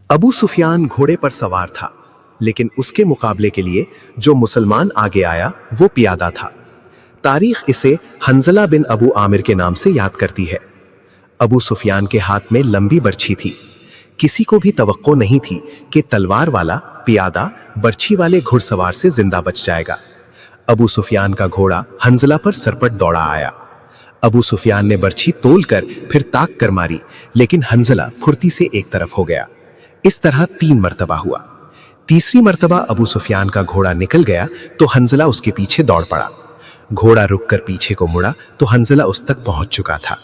अबू सुफियान घोड़े पर सवार था, लेकिन उसके मुकाबले के लिए जो मुसलमान आगे आया वो पियादा था। तारीख इसे हंजला बिन अबू आमिर के नाम से याद करती है। अबू सुफियान के हाथ में लंबी बर्छी थी। किसी को भी तवक्को नहीं थी कि तलवार वाला पियादा बर्छी वाले घुड़सवार से जिंदा बच जाएगा। अबू सुफियान का घोड़ा हंजला पर सरपट दौड़ा आया। अबू सुफियान ने बर्छी तोलकर फिर ताक कर मारी, लेकिन हंजला फुर्ती से एक तरफ हो गया। इस तरह 3 मर्तबा हुआ। तीसरी मर्तबा अबू सुफियान का घोड़ा निकल गया तो हंजला उसके पीछे दौड़ पड़ा। घोड़ा रुककर पीछे को मुड़ा तो हंजला उस तक पहुंच चुका था।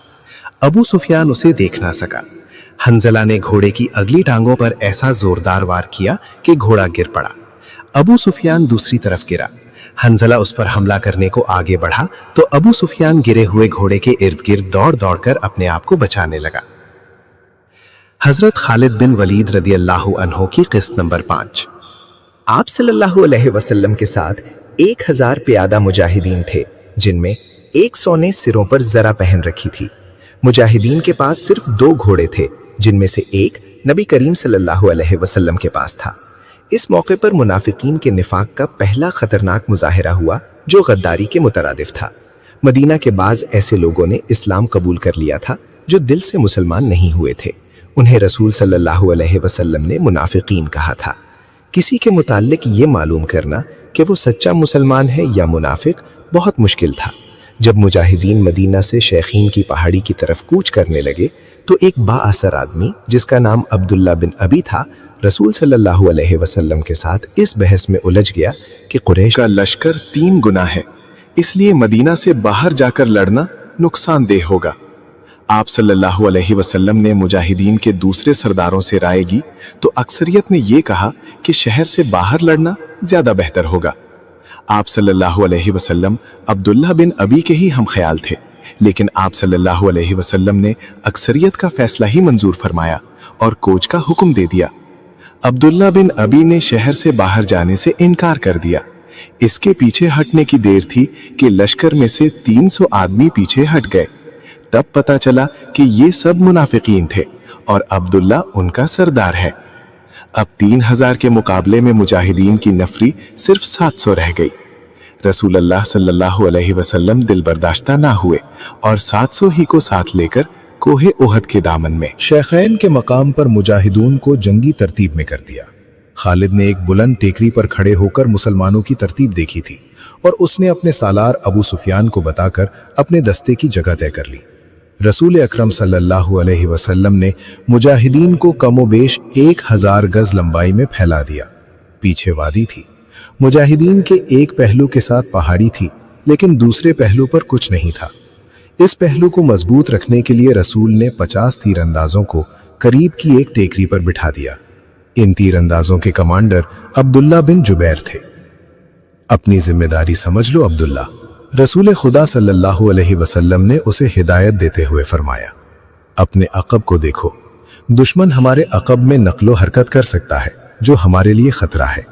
अबू सुफियान उसे देख ना सका। हंजला ने घोड़े की अगली टांगों पर ऐसा जोरदार वार किया कि घोड़ा गिर पड़ा। अबू सुफियान दूसरी तरफ गिरा। हंजला उस पर हमला करने को आगे बढ़ा तो अबू सुफियान गिरे हुए घोड़े के इर्द गिर्द दौड़ दौड़कर अपने आप को बचाने लगा। हजरत खालिद बिन वलीद रदी अल्लाह अन्हो की किस्त नंबर 5। आप सल्लल्लाहु अलैहि वसल्लम के साथ 1000 प्यादा मुजाहिदीन थे, जिनमें 100 ने सिरों पर जरा पहन रखी थी। मुजाहिदीन के पास सिर्फ 2 घोड़े थे, जिनमें से एक नबी करीम सल्लल्लाहु अलैहि वसल्लम के पास था। इस मौके पर मुनाफिकीन के निफाक का पहला खतरनाक मुजाहिरा हुआ, जो गद्दारी के मुतरादिफ था। मदीना के बाज ऐसे लोगों ने इस्लाम कबूल कर लिया था जो दिल से मुसलमान नहीं हुए थे। उन्हें रसूल सल्लल्लाहु अलैहि वसल्लम ने मुनाफिकीन कहा था। किसी के मुताल्लिक ये मालूम करना कि वो सच्चा मुसलमान है या मुनाफिक बहुत मुश्किल था। जब मुजाहिदीन मदीना से शेखीन की पहाड़ी की तरफ कूच करने लगे तो एक बाअसर आदमी जिसका नाम अब्दुल्ला बिन अबी था, रसूल सल्लल्लाहु अलैहि वसल्लम के साथ इस बहस में उलझ गया कि कुरैश का लश्कर 3 गुना है, इसलिए मदीना से बाहर जाकर लड़ना नुकसानदेह होगा। आप सल्लल्लाहु अलैहि वसल्लम ने मुजाहिदीन के दूसरे सरदारों से राय की तो अक्सरियत ने यह कहा कि शहर से बाहर लड़ना ज्यादा बेहतर होगा। आप सल्लल्लाहु अलैहि वसल्लम अब्दुल्ला बिन अबी के ही हम ख्याल थे, लेकिन आप सल्लल्लाहु अलैहि वसल्लम ने अक्सरियत का फैसला ही मंजूर फरमाया और कोच का हुक्म दे दिया। अब्दुल्ला बिन अबी ने शहर से बाहर जाने से इनकार कर दिया। इसके पीछे हटने की देर थी कि लश्कर में से 300 आदमी पीछे हट गए। तब पता चला कि ये सब मुनाफिकीन थे और अब्दुल्ला उनका सरदार है। अब 3000 के मुकाबले में मुजाहिदीन की नफरी सिर्फ 700 रह गई। रसूल अल्लाह सल्लल्लाहु अलैहि वसल्लम दिल बर्दाश्ता ना हुए और 700 ही को साथ लेकर कोहे ओहद के दामन में शेखैन के मकाम पर मुजाहिदून को जंगी तरतीब में कर दिया। खालिद ने एक बुलंद टेकरी पर खड़े होकर मुसलमानों की तरतीब देखी थी और उसने अपने सालार अबू सुफियान को बताकर अपने दस्ते की जगह तय कर ली। रसूल अकरम सल्लल्लाहु अलैहि वसल्लम ने मुजाहिदीन को कमोबेश 1000 गज लंबाई में फैला दिया। पीछे वादी थी। मुजाहिदीन के एक पहलू के साथ पहाड़ी थी, लेकिन दूसरे पहलू पर कुछ नहीं था। इस पहलू को मजबूत रखने के लिए रसूल ने 50 तीरंदाजों को करीब की एक टेकरी पर बिठा दिया। इन तीरंदाजों के कमांडर अब्दुल्ला बिन जुबैर थे। अपनी जिम्मेदारी समझ लो अब्दुल्ला, रसूल खुदा सल्लल्लाहु अलैहि वसल्लम ने उसे हिदायत देते हुए फरमाया, अपने अक़ब को देखो। दुश्मन हमारे अक़ब में नक्लो हरकत कर सकता है, जो हमारे लिए खतरा है।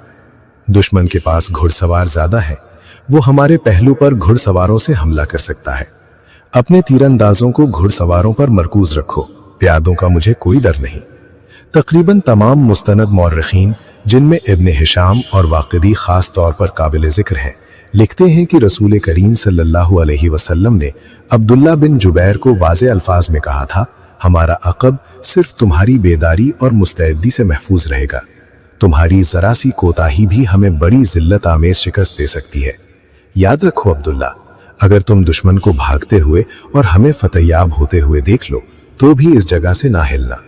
दुश्मन के पास घुड़सवार ज्यादा है, वो हमारे पहलू पर घुड़सवारों से हमला कर सकता है। अपने तीरंदाजों को घुड़सवारों पर मरकूज रखो, प्यादों का मुझे कोई डर नहीं। तकरीबन तमाम मुस्तनद मौर्रिखीन, जिनमें इब्न हिशाम और वाक़िदी खास तौर पर काबिल ज़िक्र हैं, लिखते हैं कि रसूल करीम सल्लल्लाहु अलैहि वसल्लम ने अब्दुल्ला बिन जुबैर को वाज़े अल्फाज में कहा था, हमारा अक़ब सिर्फ तुम्हारी बेदारी और मुस्तैदी से महफूज रहेगा। तुम्हारी जरा सी कोताही भी हमें बड़ी जिल्लत आमेज शिकस्त दे सकती है। याद रखो अब्दुल्ला, अगर तुम दुश्मन को भागते हुए और हमें फतहयाब होते हुए देख लो तो भी इस जगह से ना हिलना।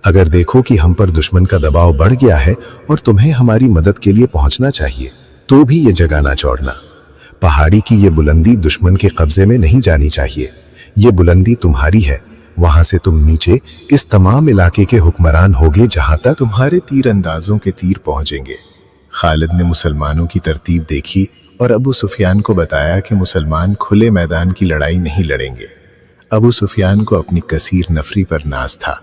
अगर देखो कि हम पर दुश्मन का दबाव बढ़ गया है और तुम्हें हमारी मदद के लिए पहुंचना चाहिए तो भी ये जगह ना छोड़ना। पहाड़ी की ये बुलंदी दुश्मन के कब्जे में नहीं जानी चाहिए। ये बुलंदी तुम्हारी है, वहां से तुम नीचे इस तमाम इलाके के हुक्मरान होगे जहां तक तुम्हारे तीरंदाजों के तीर पहुंचेंगे। खालिद ने मुसलमानों की तरतीब देखी और अबू सुफियान को बताया कि मुसलमान खुले मैदान की लड़ाई नहीं लड़ेंगे। अबू सुफियान को अपनी कसीर नफरी पर नाज था।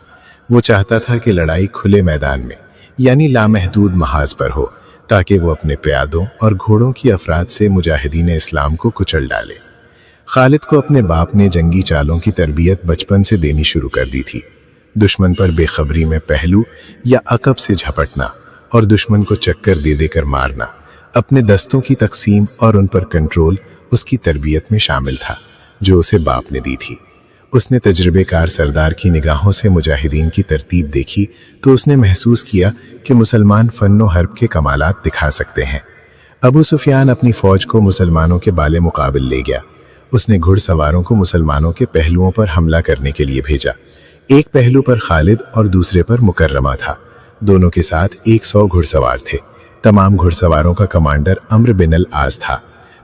वो चाहता था कि लड़ाई खुले मैदान में यानी लामहदूद महाज पर हो, ताकि वो अपने प्यादों और घोड़ों की अफराद से मुजाहिदीन इस्लाम को कुचल डाले। खालिद को अपने बाप ने जंगी चालों की तरबियत बचपन से देनी शुरू कर दी थी। दुश्मन पर बेखबरी में पहलू या अकब से झपटना और दुश्मन को चक्कर दे देकर मारना, अपने दस्तों की तकसीम और उन पर कंट्रोल उसकी तरबियत में शामिल था जो उसे बाप ने दी थी। उसने तजुर्बेकार सरदार की निगाहों से मुजाहिदीन की तरतीब देखी तो उसने महसूस किया कि मुसलमान फन्नो हर्ब के कमालात दिखा सकते हैं। अबू सुफियान अपनी फौज को मुसलमानों के बाले मुकाबिल ले गया। उसने घुड़सवारों को मुसलमानों के पहलुओं पर हमला करने के लिए भेजा। एक पहलू पर खालिद और दूसरे पर मुकर्रमा था। दोनों के साथ 100 घुड़सवार थे। तमाम घुड़सवारों का कमांडर अम्र बिन अल आस था।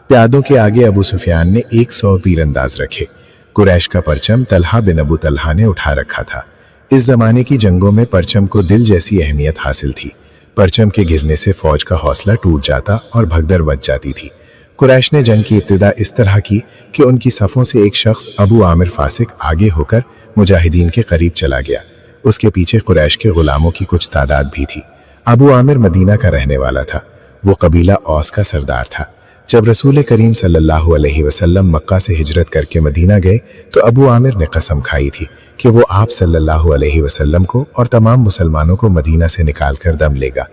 प्यादों के आगे अबू सुफियान ने 100 तीरंदाज रखे। कुरैश का परचम तलहा बिन अबू तलहा ने उठा रखा था। इस जमाने की जंगों में परचम को दिल जैसी अहमियत हासिल थी। परचम के गिरने से फौज का हौसला टूट जाता और भगदड़ बच जाती थी। कुरैश ने जंग की इब्तिदा इस तरह की कि उनकी सफ़ों से एक शख्स अबू आमिर फासिक आगे होकर मुजाहिदीन के करीब चला गया। उसके पीछे कुरैश के गुलामों की कुछ तादाद भी थी। अबू आमिर मदीना का रहने वाला था। वो कबीला औस का सरदार था। जब रसूल करीम सल्लल्लाहु अलैहि वसल्लम मक्का से हिजरत करके मदीना गए तो अबू आमिर ने कसम खाई थी कि वो आप सल्लल्लाहु अलैहि वसल्लम को और तमाम मुसलमानों को मदीना से निकाल कर दम लेगा।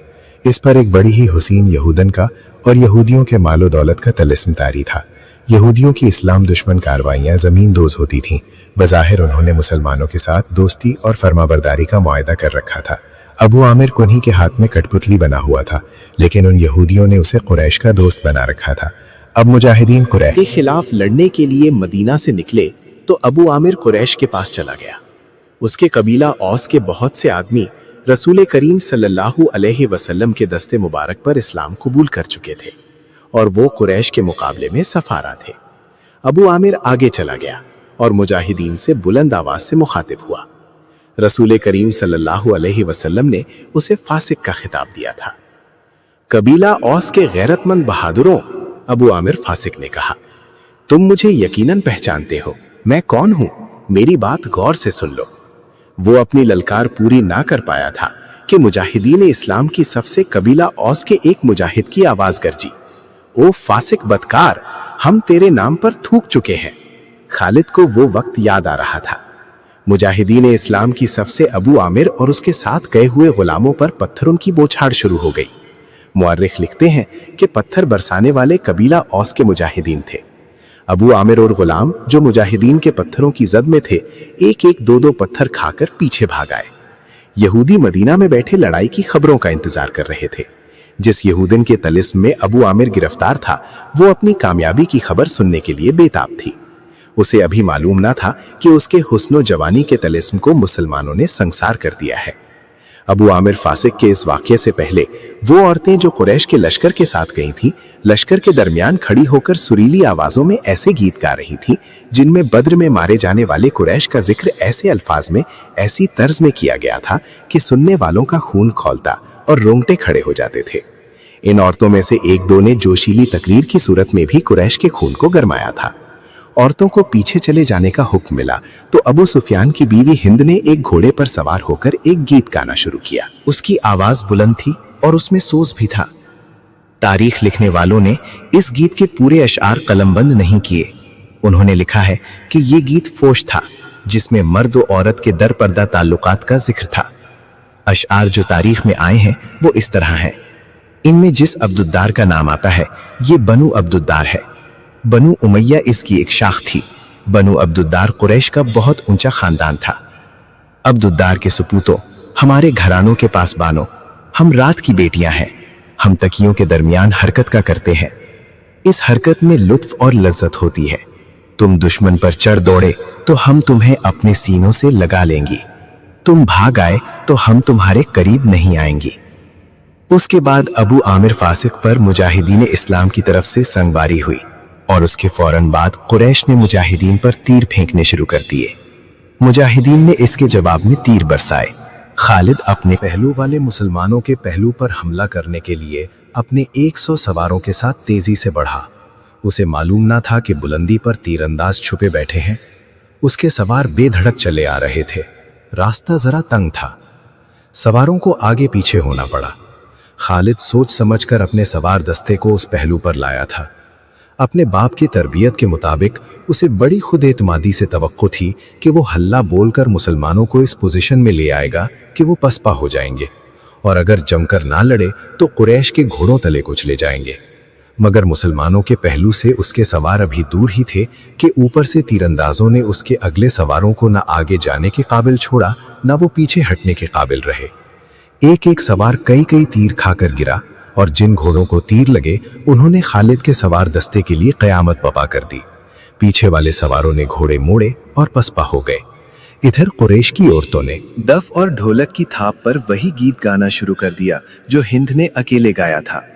इस पर एक बड़ी ही हुसीन यहूदन का और यहूदियों के मालो दौलत का तलिस्म तारी था। यहूदियों की इस्लाम दुश्मन कार्रवाइयाँ ज़मीन दोज होती थीं। बज़ाहिर उन्होंने मुसलमानों के साथ दोस्ती और फरमाबरदारी का मुआहदा कर रखा था। अबू आमिर कुन्ही के हाथ में कठपुतली बना हुआ था, लेकिन उन यहूदियों ने उसे कुरैश का दोस्त बना रखा था। अब मुजाहिदीन कुरैश के खिलाफ लड़ने के लिए मदीना से निकले तो अबू आमिर कुरैश के पास चला गया। उसके कबीला औस के बहुत से आदमी रसूल करीम सल्लल्लाहु अलैहि वसल्लम के दस्ते मुबारक पर इस्लाम कबूल कर चुके थे और वो कुरैश के मुकाबले में सफारा थे। अबू आमिर आगे चला गया और मुजाहिदीन से बुलंद आवाज से मुखातिब हुआ। रसूल करीम सल्लल्लाहु अलैहि वसल्लम ने उसे फासिक का खिताब दिया था। कबीला औस के गैरतमंद बहादुरों, अबू आमिर फासिक ने कहा, तुम मुझे यकीनन पहचानते हो, मैं कौन हूं? मेरी बात गौर से सुन लो। वो अपनी ललकार पूरी ना कर पाया था कि मुजाहिदीन इस्लाम की सबसे कबीला औस के एक मुजाहिद की आवाज गरजी, ओ फासिक बदकार, हम तेरे नाम पर थूक चुके हैं। खालिद को वो वक्त याद आ रहा था। मुजाहिदीन इस्लाम की सबसे अबू आमिर और उसके साथ गए हुए गुलामों पर पत्थरों की बौछार शुरू हो गई। मुअर्रिख लिखते हैं कि पत्थर बरसाने वाले कबीला औस के मुजाहिदीन थे। अबू आमिर और गुलाम जो मुजाहिदीन के पत्थरों की जद में थे, एक एक दो दो पत्थर खाकर पीछे भाग आए। यहूदी मदीना में बैठे लड़ाई की खबरों का इंतजार कर रहे थे। जिस यहूदन के तलिस्म में अबू आमिर गिरफ्तार था, वो अपनी कामयाबी की खबर सुनने के लिए बेताब थी। उसे अभी मालूम ना था कि उसके हुस्नो जवानी के तलिस्म को मुसलमानों ने संसार कर दिया है। अबू आमिर फासिक के इस वाक़ये से पहले वो औरतें जो कुरैश के लश्कर के साथ गई थीं, लश्कर के दरमियान खड़ी होकर सुरीली आवाजों में ऐसे गीत गा रही थीं जिनमें बद्र में मारे जाने वाले कुरैश का जिक्र ऐसे अल्फाज में, ऐसी तर्ज में किया गया था कि सुनने वालों का खून खौलता और रोंगटे खड़े हो जाते थे। इन औरतों में से एक दो ने जोशीली तकरीर की सूरत में भी कुरैश के खून को गरमाया था। औरतों को पीछे चले जाने का हुक्म मिला तो अबू सुफियान की बीवी हिंद ने एक घोड़े पर सवार होकर एक गीत गाना शुरू किया। उसकी आवाज बुलंद थी और उसमें सोज भी था। तारीख लिखने वालों ने इस गीत के पूरे अशआर कलमबंद नहीं किए। उन्होंने लिखा है कि ये गीत फोश था जिसमें मर्द और औरत के दर पर्दा ताल्लुकात का जिक्र था। अशआर जो तारीख में आए हैं वो इस तरह हैं। इनमें जिस अब्दुद्दार का नाम आता है ये बनु अब्दुद्दार है। बनु उमैया इसकी एक शाख थी। बनु अब्दुद्दार कुरैश का बहुत ऊंचा खानदान था। अब्दुद्दार के सपूतों, हमारे घरानों के पासबानों, हम रात की बेटियां हैं। हम तकियों के दरमियान हरकत का करते हैं। इस हरकत में लुत्फ और लज्जत होती है। तुम दुश्मन पर चढ़ दौड़े तो हम तुम्हें अपने सीनों से लगा लेंगी। तुम भाग आए तो हम तुम्हारे करीब नहीं आएंगी। उसके बाद अबू आमिर फासिक पर मुजाहिदीन इस्लाम की तरफ से संगबारी हुई और उसके फौरन बाद कुरैश ने मुजाहिदीन पर तीर फेंकने शुरू कर दिए। मुजाहिदीन ने इसके जवाब में तीर बरसाए। खालिद अपने पहलू वाले मुसलमानों के पहलू पर हमला करने के लिए अपने 100 सवारों के साथ तेजी से बढ़ा। उसे मालूम ना था कि बुलंदी पर तीरंदाज छुपे बैठे हैं। उसके सवार बेधड़क चले आ रहे थे। रास्ता जरा तंग था। सवारों को आगे पीछे होना पड़ा। खालिद सोच समझकर अपने सवार दस्ते को उस पहलू पर लाया था। अपने बाप की तरबियत के मुताबिक उसे बड़ी खुद एतमादी से तवक्को थी कि वो हल्ला बोलकर मुसलमानों को इस पोजीशन में ले आएगा कि वो पसपा हो जाएंगे और अगर जमकर ना लड़े तो कुरैश के घोड़ों तले कुचले जाएंगे। मगर मुसलमानों के पहलू से उसके सवार अभी दूर ही थे कि ऊपर से तीरंदाजों ने उसके अगले सवारों को ना आगे जाने के काबिल छोड़ा, ना वो पीछे हटने के काबिल रहे। एक एक सवार कई कई तीर खाकर गिरा और जिन घोड़ों को तीर लगे उन्होंने खालिद के सवार दस्ते के लिए कयामत बपा कर दी। पीछे वाले सवारों ने घोड़े मोड़े और पसपा हो गए। इधर कुरैश की औरतों ने दफ और ढोलक की थाप पर वही गीत गाना शुरू कर दिया जो हिंद ने अकेले गाया था।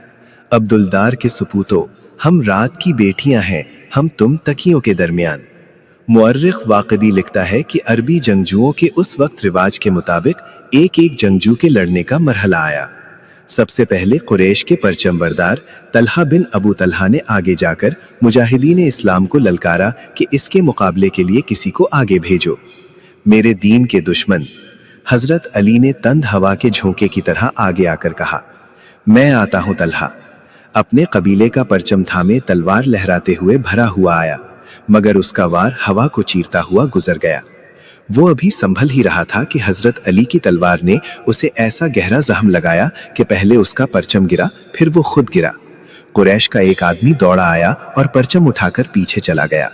अब्दुलदार के सपूतो, हम रात की बेटियां हैं, हम तुम तकियों के दरमियान। मुअर्रिख वाक़िदी लिखता है कि अरबी जंगजुओं के उस वक्त रिवाज के मुताबिक एक एक जंगजू के लड़ने का मरहला आया। सबसे पहले कुरैश के परचमबरदार तलहा बिन अबू तलहा ने आगे जाकर मुजाहिदीन इस्लाम को ललकारा कि इसके मुकाबले के लिए किसी को आगे भेजो। मेरे दीन के दुश्मन हजरत अली ने तंद हवा के झोंके की तरह आगे आकर कहा, मैं आता हूं तलहा। अपने कबीले का परचम थामे तलवार लहराते हुए भरा हुआ आया, मगर उसका वार हवा को चीरता हुआ गुजर गया। वो अभी संभल ही रहा था कि हजरत अली की तलवार ने उसे ऐसा गहरा जख्म लगाया कि पहले उसका परचम गिरा, फिर वो खुद गिरा। कुरैश का एक आदमी दौड़ा आया और परचम उठाकर पीछे चला गया।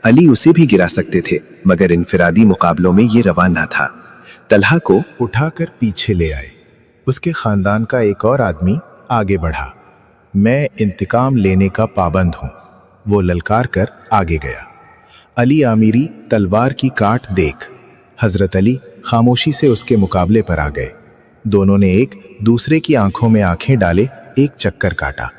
अली उसे भी गिरा सकते थे, मगर इनफिरादी मुकाबलों में ये रवा न था। तलहा को उठाकर पीछे ले आए। उसके खानदान का एक और आदमी आगे बढ़ा। मैं इंतकाम लेने का पाबंद हूं, वो ललकार कर आगे गया। अली आमिरी तलवार की काट देख। हजरत अली खामोशी से उसके मुकाबले पर आ गए। दोनों ने एक दूसरे की आंखों में आंखें डाले एक चक्कर काटा,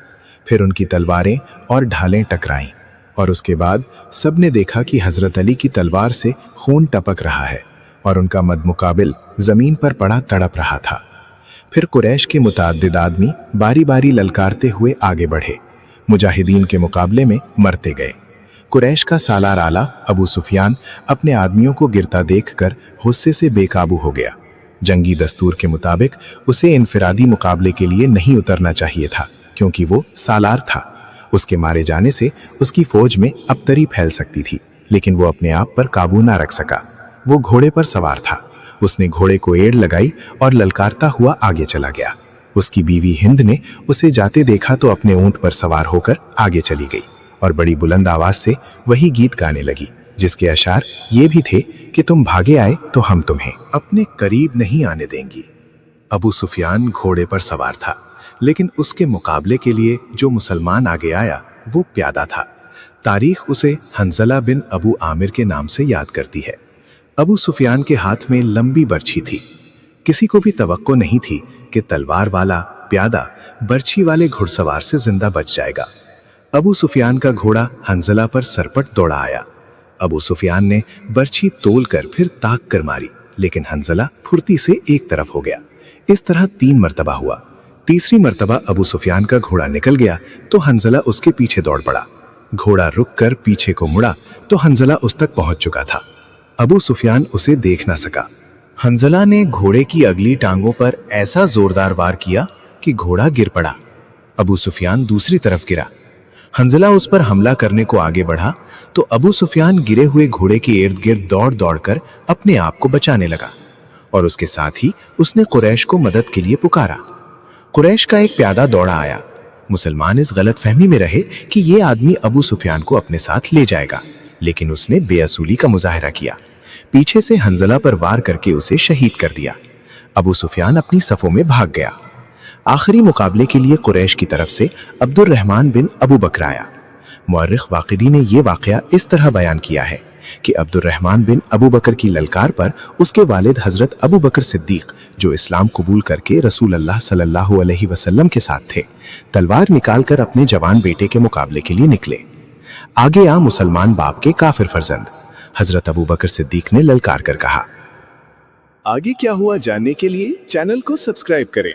फिर उनकी तलवारें और ढालें टकराईं और उसके बाद सबने देखा कि हजरत अली की तलवार से खून टपक रहा है और उनका मदमुकाबिल जमीन पर पड़ा तड़प रहा था। फिर कुरैश के मुतअद्दिद आदमी बारी बारी ललकारते हुए आगे बढ़े, मुजाहिदीन के मुकाबले में मरते गए। कुरैश का सालार आला अबू सुफियान अपने आदमियों को गिरता देखकर गुस्से से बेकाबू हो गया। जंगी दस्तूर के मुताबिक उसे इनफिरादी मुकाबले के लिए नहीं उतरना चाहिए था, क्योंकि वो सालार था। उसके मारे जाने से उसकी फौज में अबतरी फैल सकती थी, लेकिन वो अपने आप पर काबू ना रख सका। वो घोड़े पर सवार था। उसने घोड़े को एड़ लगाई और ललकारता हुआ आगे चला गया। उसकी बीवी हिंद ने उसे जाते देखा तो अपने ऊंट पर सवार होकर आगे चली गई और बड़ी बुलंद आवाज से वही गीत गाने लगी, जिसके अशार ये भी थे कि तुम भागे आए तो हम तुम्हें अपने करीब नहीं आने देंगी। अबू सुफियान घोड़े पर सवार था, लेकिन उसके मुकाबले के लिए जो मुसलमान आगे आया वो प्यादा था। तारीख उसे हंजला बिन अबू आमिर के नाम से याद करती है। अबू सुफियान के हाथ में लंबी बर्छी थी। किसी को भी तवक्को नहीं थी कि तलवार वाला प्यादा बर्छी वाले घुड़सवार से जिंदा बच जाएगा। अबू सुफियान का घोड़ा हंजला पर सरपट दौड़ा आया। अबू सुफियान ने बर्छी तोलकर फिर ताक कर मारी, लेकिन हंजला फुर्ती से एक तरफ हो गया। इस तरह 3 मर्तबा हुआ। तीसरी मर्तबा अबू सुफियान का घोड़ा निकल गया तो हंजला उसके पीछे दौड़ पड़ा। घोड़ा रुक कर पीछे को मुड़ा तो हंजला उस तक पहुंच चुका था। अबू सुफियान उसे देख ना सका। हंजला ने घोड़े की अगली टांगों पर ऐसा जोरदार वार किया कि घोड़ा गिर पड़ा। अबू सुफियान दूसरी तरफ गिरा। हंजला उस पर हमला करने को आगे बढ़ा तो अबू सुफियान गिरे हुए घोड़े के इर्द गिर्द दौड़ दौड़कर अपने आप को बचाने लगा और उसके साथ ही उसने कुरैश को मदद के लिए पुकारा। कुरैश का एक प्यादा दौड़ा आया। मुसलमान इस गलतफहमी में रहे कि ये आदमी अबू सुफियान को अपने साथ ले जाएगा, लेकिन उसने बेअसूली का मुजाहरा किया। पीछे से हंजला पर वार करके उसे शहीद कर दिया। अबू सुफियान अपनी सफों में भाग गया। आखिरी मुकाबले के लिए कुरैश की तरफ से अब्दुर्रहमान बिन अबू बकर आया। मुअर्रिख वाक़िदी ने यह वाक़या इस तरह बयान किया है कि अब्दुर्रहमान बिन अबू बकर की ललकार पर उसके वालिद हजरत अबू बकर सिद्दीक, जो इस्लाम कबूल करके रसूल अल्लाह सल्लल्लाहु अलैहि वसल्लम के साथ थे, तलवार निकालकर अपने जवान बेटे के मुकाबले के लिए निकले। आगे आ मुसलमान बाप के काफिर फर्जंद हजरत अबू बकर सिद्दीक ने ललकार कर कहा, आगे क्या हुआ जानने के लिए चैनल को सब्सक्राइब करें।